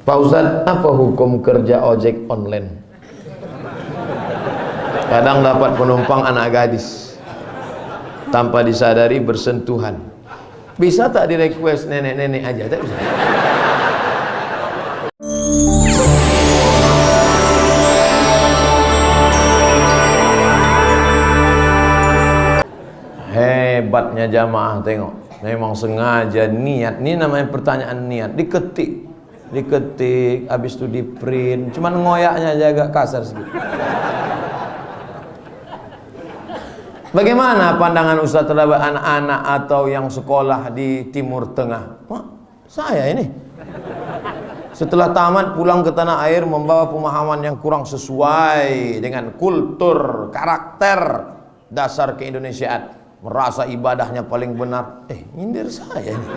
Pak Ustadz, apa hukum kerja ojek online? Kadang dapat penumpang anak gadis, tanpa disadari bersentuhan. Bisa tak di request nenek-nenek aja? Tak bisa. Hebatnya jamaah, tengok. Memang sengaja niat. Ini namanya pertanyaan niat. Diketik, habis itu di print. Cuman ngoyaknya aja agak kasar sedikit. Bagaimana pandangan Ustaz terhadap anak-anak atau yang sekolah di Timur Tengah? Pak, saya ini setelah tamat pulang ke tanah air membawa pemahaman yang kurang sesuai dengan kultur, karakter dasar keindonesiaan, merasa ibadahnya paling benar. Nyindir saya ini.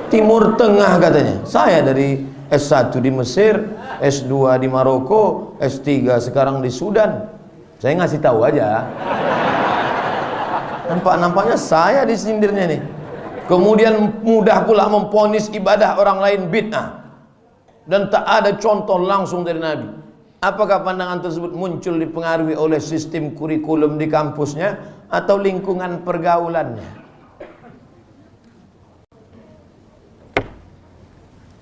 Timur Tengah katanya. Saya dari S1 di Mesir, S2 di Maroko, S3 sekarang di Sudan. Saya ngasih tahu aja. Nampaknya saya disindirnya nih. Kemudian mudah pula memponis ibadah orang lain bid'ah. Dan tak ada contoh langsung dari Nabi. Apakah pandangan tersebut muncul dipengaruhi oleh sistem kurikulum di kampusnya atau lingkungan pergaulannya?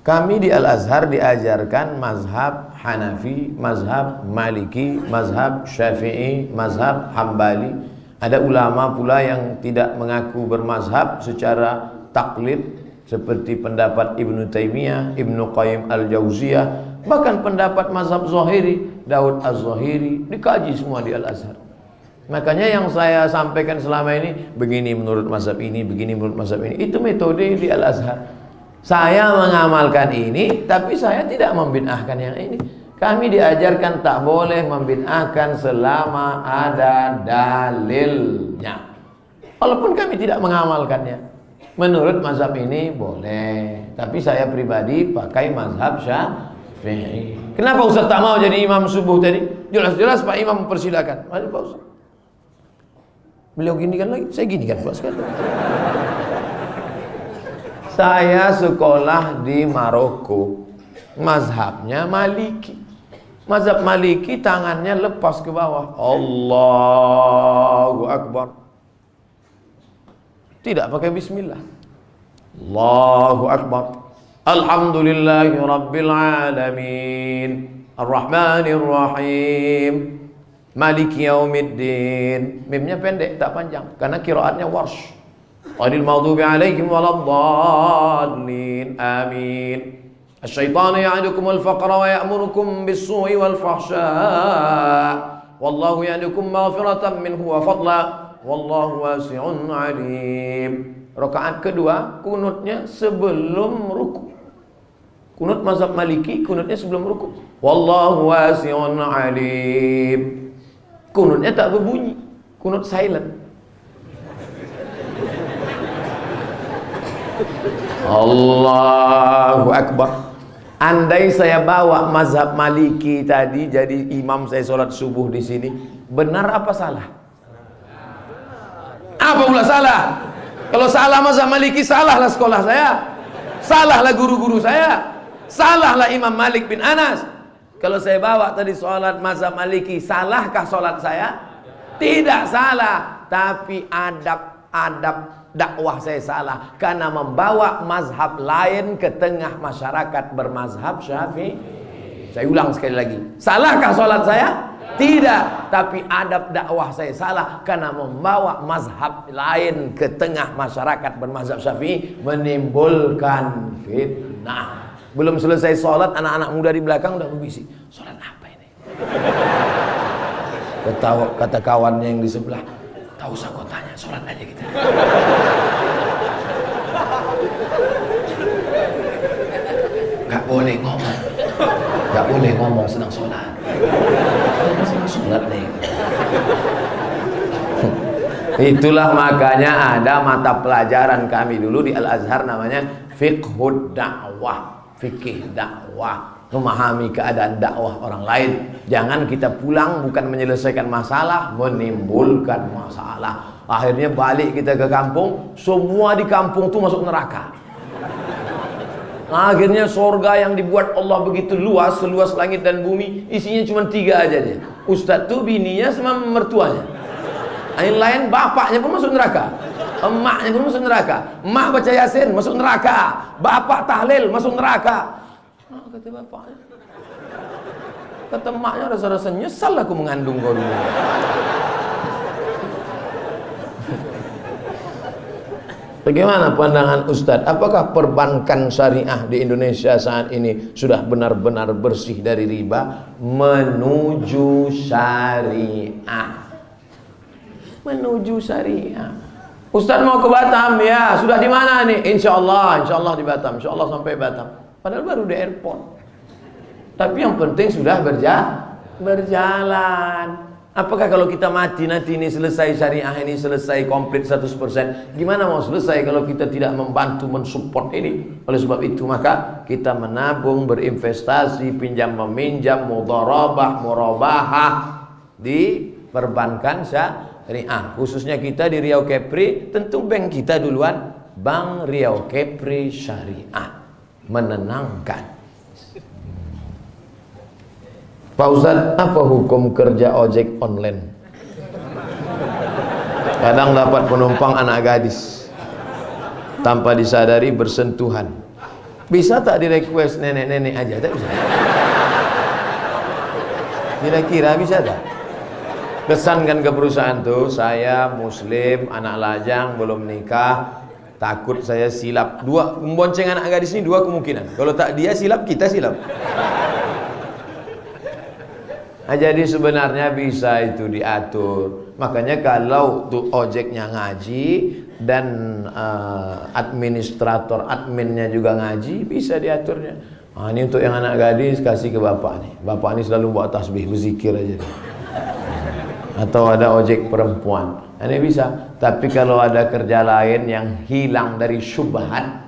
Kami di Al-Azhar diajarkan mazhab Hanafi, mazhab Maliki, mazhab Syafi'i, mazhab Hambali. Ada ulama pula yang tidak mengaku bermazhab secara taklid, seperti pendapat Ibnu Taimiyah, Ibnu Qayyim Al-Jauziyah, bahkan pendapat mazhab Zahiri, Daud Az-Zahiri, dikaji semua di Al-Azhar. Makanya yang saya sampaikan selama ini, begini menurut mazhab ini, begini menurut mazhab ini, itu metode di Al-Azhar. Saya mengamalkan ini, tapi saya tidak membid'ahkan yang ini. Kami diajarkan tak boleh membid'ahkan selama ada dalilnya. Walaupun kami tidak mengamalkannya. Menurut mazhab ini boleh, tapi saya pribadi pakai mazhab Syafi'i. Kenapa Ustaz tak mau jadi imam subuh tadi? Jelas-jelas Pak Imam mempersilakan. Mari Pak Ustaz. Beliau ginikan lagi, saya ginikan Pak sekali. Saya sekolah di Maroko, mazhabnya Maliki. Mazhab Maliki tangannya lepas ke bawah. Allahu Akbar. Tidak pakai bismillah. Allahu Akbar. Alhamdulillahi Rabbil Alamin. Ar-Rahmanir Rahim. Maliki Yaumiddin. Mimnya pendek, tak panjang. Karena qiraatnya Warsh. Ghairil maghdubi alaihim waladdallin. Amin. Asy-syaitanu ya'idukumul faqra wa ya'murukum bis-su'i wal fahsya'. Wallahu ya'idukum maghfiratan minhu wa fadla. Wallahu wasi'un 'alim. Rakaat kedua kunutnya sebelum ruku. Kunut mazhab Maliki kunutnya sebelum ruku. Wallahu wasi'un 'alim. Kunutnya tak berbunyi, kunut silent. Allahu Akbar. Andai saya bawa mazhab Maliki tadi jadi imam saya sholat subuh di sini, benar apa salah? Apa pula salah? Kalau salah mazhab Maliki, salahlah sekolah saya, salahlah guru-guru saya, salahlah Imam Malik bin Anas. Kalau saya bawa tadi sholat mazhab Maliki, salahkah sholat saya? Tidak salah, tapi adab dakwah saya salah karena membawa mazhab lain ke tengah masyarakat bermazhab Syafi'i. Saya ulang sekali lagi, salahkah sholat saya? Tidak, tapi adab dakwah saya salah karena membawa mazhab lain ke tengah masyarakat bermazhab Syafi'i, menimbulkan fitnah. Belum selesai sholat, anak-anak muda di belakang udah berbisik, sholat apa ini? Kata kawannya yang di sebelah, tak usah kau tanya, sholat aja kita. Gak boleh ngomong, gak boleh ngomong sedang sholat. Sedang sholat nih. Itulah makanya ada mata pelajaran kami dulu di Al-Azhar namanya Fiqhud Dakwah, fikih dakwah, memahami keadaan dakwah orang lain. Jangan kita pulang bukan menyelesaikan masalah, menimbulkan masalah. Akhirnya balik kita ke kampung, semua di kampung tuh masuk neraka. Akhirnya surga yang dibuat Allah begitu luas, seluas langit dan bumi, isinya cuma 3 aja dia. Ustadz tuh bininya sama mertuanya. Yang lain bapaknya pun masuk neraka, emaknya pun masuk neraka. Emak baca Yasin masuk neraka, bapak tahlil masuk neraka. Kata bapaknya, kata emaknya, rasa-rasa nyesal aku mengandung kau dulu. Bagaimana pandangan Ustadz? Apakah perbankan syariah di Indonesia saat ini sudah benar-benar bersih dari riba? Menuju syariah. Menuju syariah. Ustadz mau ke Batam, ya. Sudah di mana nih? Insya Allah di Batam. Insya Allah sampai Batam. Padahal baru di airport. Tapi yang penting sudah berjalan. Apakah kalau kita mati nanti ini selesai syariah ini selesai komplit 100%? Gimana mau selesai kalau kita tidak membantu mensupport ini? Oleh sebab itu maka kita menabung, berinvestasi, pinjam meminjam, mudharabah, murabahah di perbankan syariah. Khususnya kita di Riau Kepri, tentu bank kita duluan, Bank Riau Kepri Syariah. Menenangkan. Pak Ustadz, apa hukum kerja ojek online? Kadang dapat penumpang anak gadis, tanpa disadari bersentuhan. Bisa tak di-request nenek-nenek aja? Tak bisa. Kira-kira bisa tak? Kesankan ke perusahaan tuh, saya muslim, anak lajang, belum nikah, takut saya silap. Membonceng anak gadis ini 2 kemungkinan. Kalau tak dia silap, kita silap. Jadi sebenarnya bisa itu diatur. Makanya kalau tuh ojeknya ngaji dan adminnya juga ngaji, bisa diaturnya. Ini untuk yang anak gadis kasih ke bapak nih. Bapak ini selalu buat tasbih, berzikir aja. Atau ada ojek perempuan, ini bisa. Tapi kalau ada kerja lain yang hilang dari syubhat,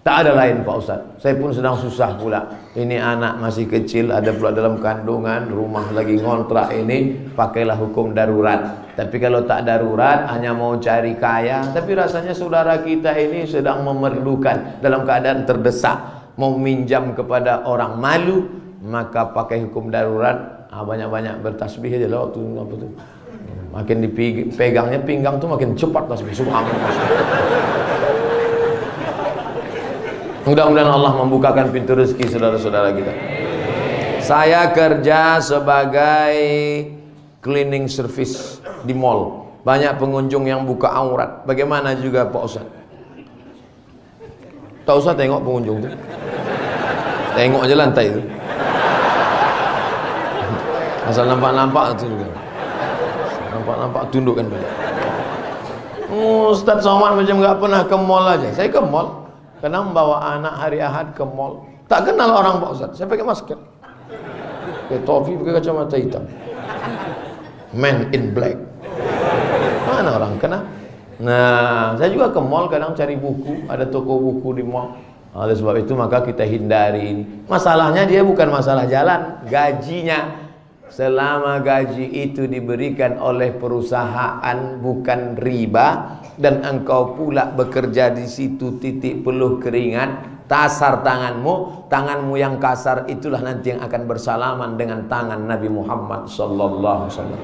tak ada lain Pak Ustadz. Saya pun sedang susah pula. Ini anak masih kecil, ada pula dalam kandungan, rumah lagi ngontrak ini, pakailah hukum darurat. Tapi kalau tak darurat, hanya mau cari kaya. Tapi rasanya saudara kita ini sedang memerlukan, dalam keadaan terdesak, mau minjam kepada orang malu, maka pakai hukum darurat. Banyak-banyak bertasbih aja lah waktu apa tuh. Makin dipegangnya pinggang tuh makin cepat tasbih. Subhanallah. Mudah-mudahan Allah membukakan pintu rezeki saudara-saudara kita. Saya kerja sebagai cleaning service di mall. Banyak pengunjung yang buka aurat. Bagaimana juga Pak Ustadz? Tak usah tengok pengunjung tuh. Tengok aja lantai itu. Asal nampak-nampak itu juga. Nampak-nampak tundukkan balik. Ustadz Somad macam nggak pernah ke mall aja. Saya ke mall. Karena membawa anak hari Ahad ke mall. Tak kenal orang Pak Ustadz. Saya pakai masker. Pakai topi, pakai kacamata hitam. Man in black. Mana orang kenal? Nah, saya juga ke mall kadang cari buku. Ada toko buku di mall. Oleh sebab itu maka kita hindari ini. Masalahnya dia bukan masalah jalan, gajinya. Selama gaji itu diberikan oleh perusahaan bukan riba, dan engkau pula bekerja di situ titik peluh keringat, kasar tanganmu yang kasar itulah nanti yang akan bersalaman dengan tangan Nabi Muhammad sallallahu alaihi wasallam.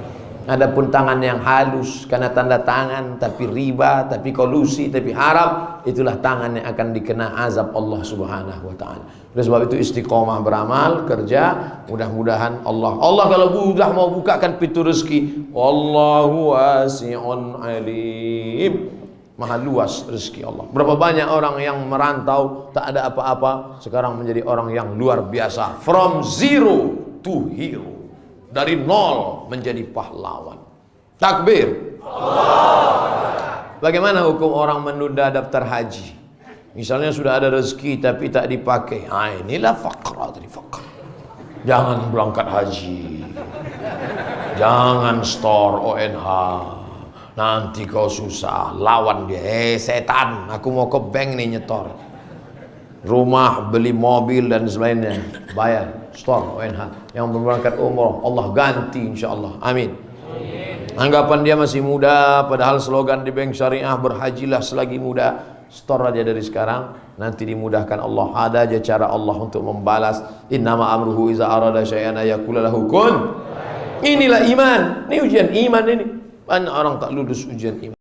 Adapun tangan yang halus karena tanda tangan tapi riba, tapi kolusi, tapi haram, itulah tangan yang akan dikena azab Allah Subhanahu wa taala. Oleh sebab itu istiqomah beramal, kerja, mudah-mudahan Allah kalau sudah mau bukakan pintu rezeki, wallahu wasi'un alim. Maha luas rezeki Allah. Berapa banyak orang yang merantau tak ada apa-apa, sekarang menjadi orang yang luar biasa. From zero to hero. Dari nol menjadi pahlawan. Takbir. Bagaimana hukum orang menunda daftar haji? Misalnya sudah ada rezeki tapi tak dipakai. Inilah faqra tadi, faqra. Jangan berangkat haji. Jangan store ONH. Nanti kau susah. Lawan dia. Setan, aku mau ke bank nih nyetor. Rumah, beli mobil dan sebagainya. Bayar. Store ONH. Yang berangkat umroh Allah ganti insyaallah. Amin. Anggapan dia masih muda, padahal slogan di bank syariah berhajilah selagi muda. store aja dari sekarang, nanti dimudahkan Allah. Ada aja cara Allah untuk membalas. Innama amruhu iza arada syai'an yaqulu lahu kun. Inilah iman. Ini ujian iman ini. Banyak orang tak lulus ujian iman.